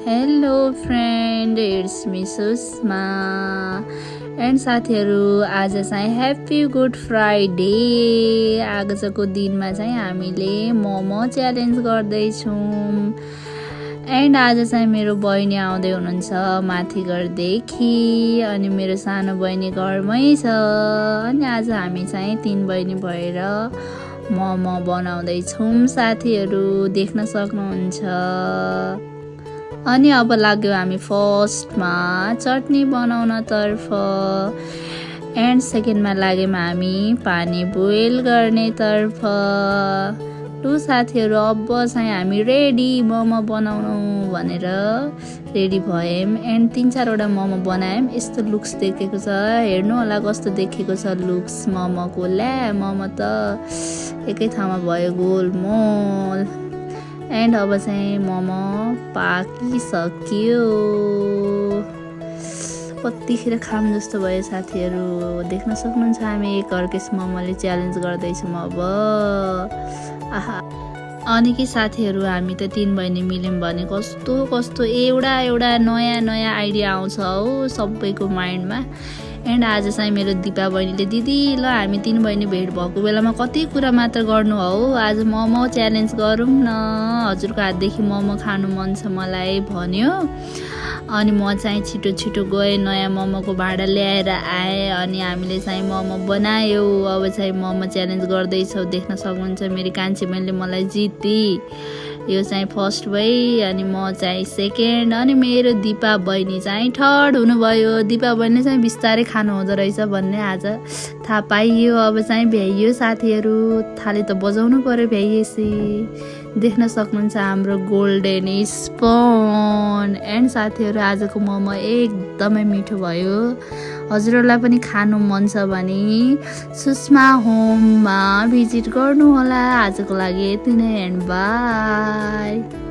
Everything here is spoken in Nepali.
Hello friend, it's me Sushma and साथीहरू, आज चाहिँ ह्याप्पी गुड फ्राइडे। आजको दिनमा चाहिँ हामीले मोमो च्यालेन्ज गर्दैछौँ। एन्ड आज चाहिँ मेरो बहिनी आउँदै हुनुहुन्छ माथि घरदेखि, अनि मेरो सानो बहिनी घरमै छ। अनि आज हामी चाहिँ 3 बहिनी भएर मोमो बनाउँदैछौँ। साथीहरू देख्न सक्नुहुन्छ। अनि अब लाग्यो हामी फर्स्टमा चटनी बनाउनतर्फ, एन्ड सेकेन्डमा लाग्यौँ हामी पानी बोइल गर्नेतर्फ। लु साथीहरू, अब चाहिँ हामी रेडी मोमो बनाउनु भनेर रेडी भयौँ। एन्ड 3-4वटा मोमो बनायौँ। यस्तो लुक्स देखेको छ, हेर्नु होला कस्तो देखेको छ लुक्स मोमोको। मोमो त एकै ठाउँमा भयो गोलमोल। एन्ड अब चाहिँ मोमो पाकिसक्यो। कतिखेर खाम जस्तो भयो साथीहरू, देख्न सक्नुहुन्छ। हामी एक अर्केस मोमोले च्यालेन्ज गर्दैछौँ अब। आहा, अनि कि साथीहरू, हामी त 3 बहिनी मिल्यौँ भने कस्तो कस्तो एउटा नयाँ आइडिया आउँछ हौ सबैको माइन्डमा। एन्ड आज चाहिँ मेरो दिपा बहिनीले, दिदी ल हामी 3 बहिनी भेट भएको बेलामा कति कुरा मात्र गर्नु हौ, आज मोमो च्यालेन्ज गरौँ न, हजुरको हातदेखि मोमो खानु मन छ मलाई भन्यो। अनि म चाहिँ छिटो गएँ, नयाँ मोमोको भाँडा ल्याएर आएँ, अनि हामीले चाहिँ मोमो बनायो। अब चाहिँ मोमो च्यालेन्ज गर्दैछौँ। देख्न सक्नुहुन्छ मेरी कान्छी बहिनीले मलाई जिती। यो चाहिँ फर्स्ट भई, अनि म चाहिँ सेकेन्ड, अनि मेरो दिपा बहिनी चाहिँ थर्ड हुनुभयो। दिपा बहिनी चाहिँ बिस्तारै खानु हुँदो रहेछ भन्ने आज थाहा पाइयो। अब चाहिँ भ्याइयो साथीहरू, थाली त बजाउनु पर्यो भ्याइएपछि। देख्न सक्नुहुन्छ हाम्रो गोल्डन स्पुन। एन्ड साथीहरू, आजको मोमो एकदमै मिठो भयो। हजुरहरूलाई पनि खानु मन छ भने सुषमा होममा भिजिट गर्नु होला। आजको लागि यति नै, एन्ड बाई।